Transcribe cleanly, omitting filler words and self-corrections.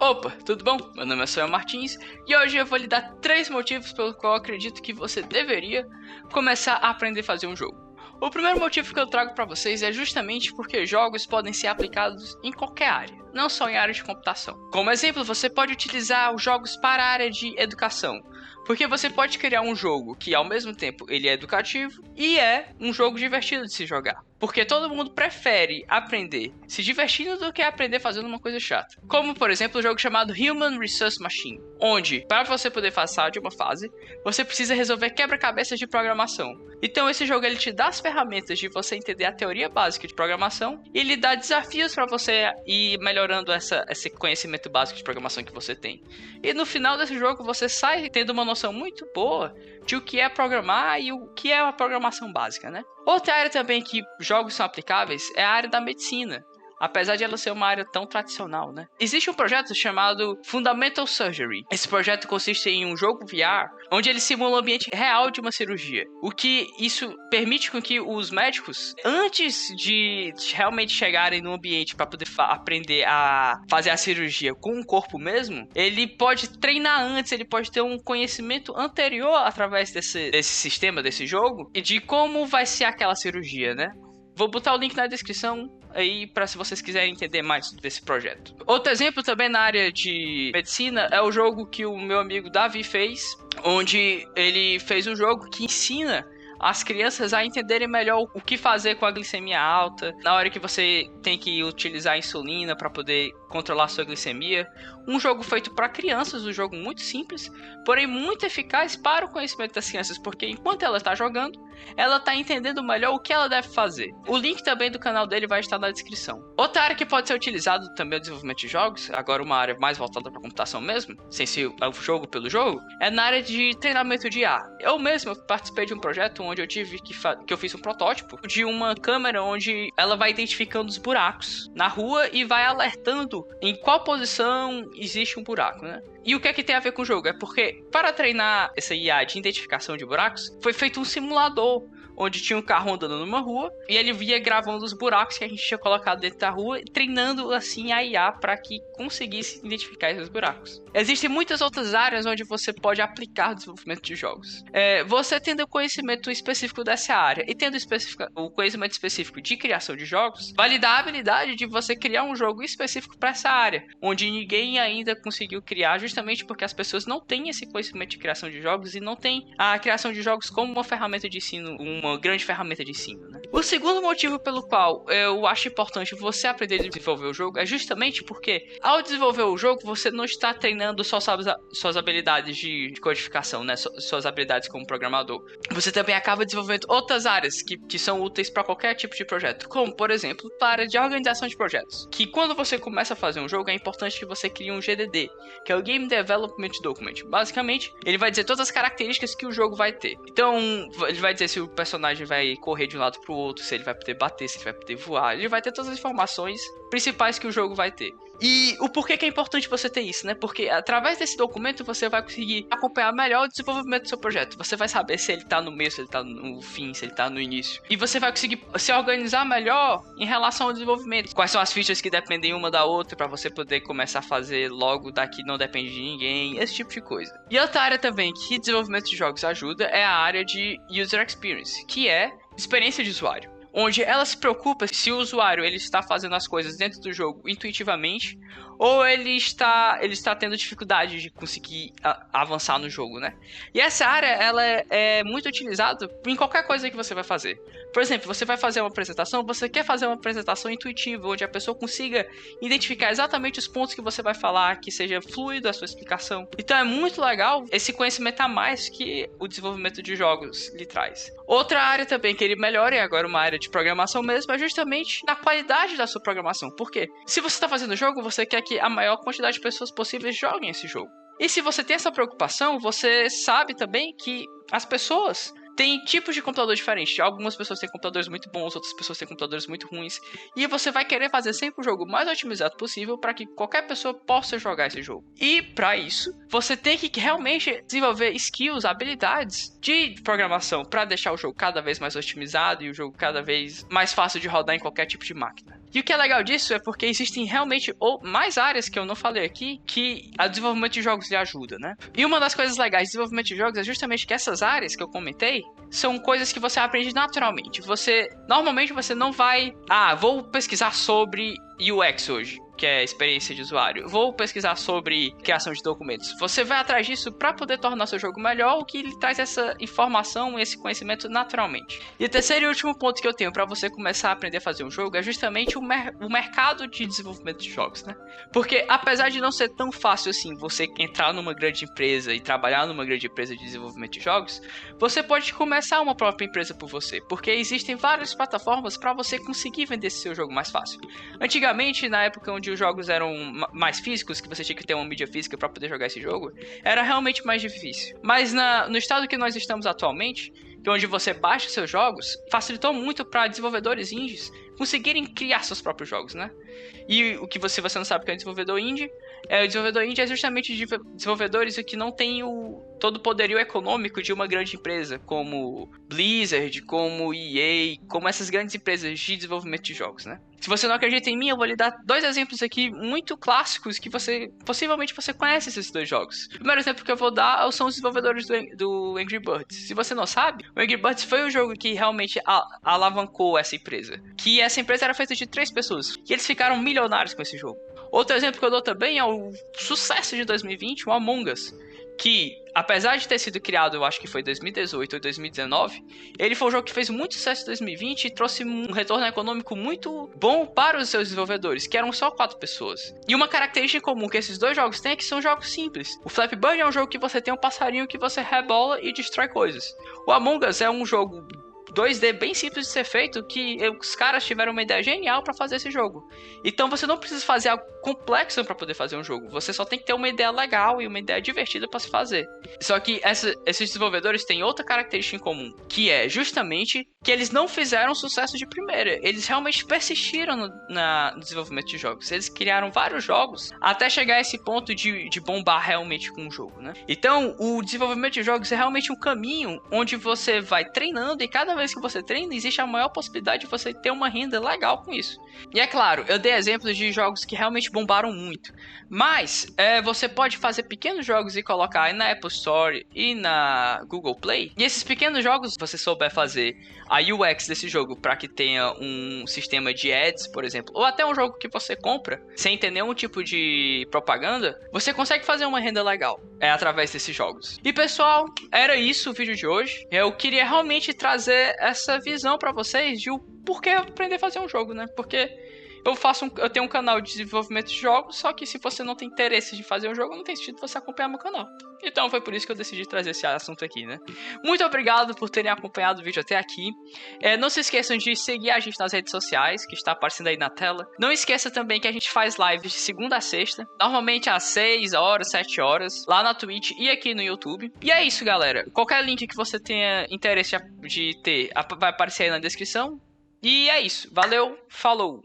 Opa, tudo bom? Meu nome é Samuel Martins e hoje eu vou lhe dar 3 motivos pelo qual eu acredito que você deveria começar a aprender a fazer um jogo. O primeiro motivo que eu trago para vocês é justamente porque jogos podem ser aplicados em qualquer área, não só em área de computação. Como exemplo, você pode utilizar os jogos para a área de educação, porque você pode criar um jogo que ao mesmo tempo ele é educativo e é um jogo divertido de se jogar. Porque todo mundo prefere aprender se divertindo do que aprender fazendo uma coisa chata. Como, por exemplo, o jogo chamado Human Resource Machine, onde, para você poder passar de uma fase, você precisa resolver quebra-cabeças de programação. Então esse jogo ele te dá as ferramentas de você entender a teoria básica de programação e ele dá desafios para você ir melhorando esse conhecimento básico de programação que você tem. E no final desse jogo você sai tendo uma noção muito boa de o que é programar e o que é a programação básica, né? Outra área também que jogos são aplicáveis é a área da medicina, apesar de ela ser uma área tão tradicional, né? Existe um projeto chamado Fundamental Surgery. Esse projeto consiste em um jogo VR, onde ele simula o ambiente real de uma cirurgia. O que isso permite com que os médicos, antes de realmente chegarem no ambiente para poder aprender a fazer a cirurgia com o corpo mesmo, ele pode treinar antes, ele pode ter um conhecimento anterior através desse sistema, desse jogo, e de como vai ser aquela cirurgia, né? Vou botar o link na descrição aí para se vocês quiserem entender mais desse projeto. Outro exemplo também na área de medicina é o jogo que o meu amigo Davi fez, onde ele fez um jogo que ensina as crianças a entenderem melhor o que fazer com a glicemia alta, na hora que você tem que utilizar a insulina para poder controlar a sua glicemia. Um jogo feito para crianças, um jogo muito simples, porém muito eficaz para o conhecimento das crianças, porque enquanto ela está jogando, ela está entendendo melhor o que ela deve fazer. O link também do canal dele vai estar na descrição. Outra área que pode ser utilizada também no desenvolvimento de jogos, agora uma área mais voltada para computação mesmo, sem ser o jogo pelo jogo, é na área de treinamento de IA. Eu mesmo participei de um projeto onde eu tive que eu fiz um protótipo de uma câmera onde ela vai identificando os buracos na rua e vai alertando em qual posição existe um buraco, né? E o que é que tem a ver com o jogo? É porque para treinar essa IA de identificação de buracos, foi feito um simulador onde tinha um carro andando numa rua e ele via gravando os buracos que a gente tinha colocado dentro da rua, treinando assim a IA para que conseguisse identificar esses buracos. Existem muitas outras áreas onde você pode aplicar o desenvolvimento de jogos. Você tendo o conhecimento específico dessa área e tendo o conhecimento específico de criação de jogos, vai lhe dar a habilidade de você criar um jogo específico para essa área, onde ninguém ainda conseguiu criar, justamente porque as pessoas não têm esse conhecimento de criação de jogos e não têm a criação de jogos como uma ferramenta de ensino, uma grande ferramenta de ensino, né? O segundo motivo pelo qual eu acho importante você aprender a desenvolver o jogo é justamente porque ao desenvolver o jogo você não está treinando só suas habilidades de codificação, né? Suas habilidades como programador. Você também acaba desenvolvendo outras áreas que são úteis para qualquer tipo de projeto, como por exemplo a área de organização de projetos, que quando você começa a fazer um jogo é importante que você crie um GDD, que é o Game Development Document. Basicamente, ele vai dizer todas as características que o jogo vai ter. Então, ele vai dizer se o personagem vai correr de um lado para o outro, se ele vai poder bater, se ele vai poder voar. Ele vai ter todas as informações principais que o jogo vai ter. E o porquê que é importante você ter isso, né? Porque através desse documento você vai conseguir acompanhar melhor o desenvolvimento do seu projeto. Você vai saber se ele tá no meio, se ele tá no fim, se ele tá no início. E você vai conseguir se organizar melhor em relação ao desenvolvimento. Quais são as features que dependem uma da outra para você poder começar a fazer logo daqui, não depende de ninguém, esse tipo de coisa. E outra área também que desenvolvimento de jogos ajuda é a área de User Experience, que é experiência de usuário, onde ela se preocupa se o usuário ele está fazendo as coisas dentro do jogo intuitivamente ou ele está tendo dificuldade de conseguir avançar no jogo, né? E essa área ela é muito utilizada em qualquer coisa que você vai fazer. Por exemplo, você vai fazer uma apresentação, você quer fazer uma apresentação intuitiva, onde a pessoa consiga identificar exatamente os pontos que você vai falar, que seja fluido a sua explicação. Então é muito legal esse conhecimento a mais que o desenvolvimento de jogos lhe traz. Outra área também que ele melhora, e agora uma área de programação mesmo, é justamente na qualidade da sua programação. Por quê? Se você está fazendo jogo, você quer que a maior quantidade de pessoas possíveis joguem esse jogo. E se você tem essa preocupação, você sabe também que as pessoas têm tipos de computador diferentes. Algumas pessoas têm computadores muito bons, outras pessoas têm computadores muito ruins. E você vai querer fazer sempre o jogo mais otimizado possível para que qualquer pessoa possa jogar esse jogo. E para isso, você tem que realmente desenvolver skills, habilidades de programação para deixar o jogo cada vez mais otimizado e o jogo cada vez mais fácil de rodar em qualquer tipo de máquina. E o que é legal disso é porque existem realmente mais áreas que eu não falei aqui que o desenvolvimento de jogos lhe ajuda, né? E uma das coisas legais de desenvolvimento de jogos é justamente que essas áreas que eu comentei são coisas que você aprende naturalmente. Normalmente você não vai, vou pesquisar sobre UX hoje, que é experiência de usuário. Vou pesquisar sobre criação de documentos. Você vai atrás disso para poder tornar seu jogo melhor, o que lhe traz essa informação e esse conhecimento naturalmente. E o terceiro e último ponto que eu tenho para você começar a aprender a fazer um jogo é justamente o mercado de desenvolvimento de jogos, né? Porque apesar de não ser tão fácil assim você entrar numa grande empresa e trabalhar numa grande empresa de desenvolvimento de jogos, você pode começar uma própria empresa por você, porque existem várias plataformas para você conseguir vender seu jogo mais fácil. Antigamente, na época onde os jogos eram mais físicos, que você tinha que ter uma mídia física para poder jogar esse jogo, era realmente mais difícil. Mas no estado que nós estamos atualmente, que é onde você baixa seus jogos, facilitou muito para desenvolvedores indies conseguirem criar seus próprios jogos, né? E o que você não sabe que é um desenvolvedor indie, o desenvolvedor indie é justamente desenvolvedores que não têm todo o poderio econômico de uma grande empresa, como Blizzard, como EA, como essas grandes empresas de desenvolvimento de jogos, né? Se você não acredita em mim, eu vou lhe dar 2 exemplos aqui muito clássicos que possivelmente você conhece esses 2 jogos. O primeiro exemplo que eu vou dar são os desenvolvedores do Angry Birds. Se você não sabe, o Angry Birds foi o jogo que realmente alavancou essa empresa. Que essa empresa era feita de 3 pessoas. E eles ficaram milionários com esse jogo. Outro exemplo que eu dou também é o sucesso de 2020, o Among Us. Que, apesar de ter sido criado, eu acho que foi em 2018 ou 2019, ele foi um jogo que fez muito sucesso em 2020 e trouxe um retorno econômico muito bom para os seus desenvolvedores, que eram só 4 pessoas. E uma característica comum que esses 2 jogos têm é que são jogos simples. O Flappy Bird é um jogo que você tem um passarinho que você rebola e destrói coisas. O Among Us é um jogo 2D bem simples de ser feito, que os caras tiveram uma ideia genial para fazer esse jogo. Então você não precisa fazer algo complexo para poder fazer um jogo. Você só tem que ter uma ideia legal e uma ideia divertida para se fazer. Só que esses desenvolvedores têm outra característica em comum, que é justamente que eles não fizeram sucesso de primeira. Eles realmente persistiram no desenvolvimento de jogos. Eles criaram vários jogos até chegar a esse ponto de bombar realmente com o jogo, né? Então, o desenvolvimento de jogos é realmente um caminho onde você vai treinando e cada vez que você treina, existe a maior possibilidade de você ter uma renda legal com isso. E é claro, eu dei exemplos de jogos que realmente bombaram muito, mas você pode fazer pequenos jogos e colocar aí na Apple Store e na Google Play, e esses pequenos jogos, se você souber fazer a UX desse jogo para que tenha um sistema de ads, por exemplo, ou até um jogo que você compra sem ter nenhum tipo de propaganda, você consegue fazer uma renda legal através desses jogos. E pessoal, era isso o vídeo de hoje. Eu queria realmente trazer essa visão para vocês de o porquê aprender a fazer um jogo, né? Porque eu tenho um canal de desenvolvimento de jogos, só que se você não tem interesse de fazer um jogo, não tem sentido você acompanhar meu canal. Então foi por isso que eu decidi trazer esse assunto aqui, né? Muito obrigado por terem acompanhado o vídeo até aqui. Não se esqueçam de seguir a gente nas redes sociais, que está aparecendo aí na tela. Não esqueça também que a gente faz lives de segunda a sexta, normalmente às 6 horas, 7 horas, lá na Twitch e aqui no YouTube. E é isso, galera. Qualquer link que você tenha interesse de ter, vai aparecer aí na descrição. E é isso. Valeu, falou!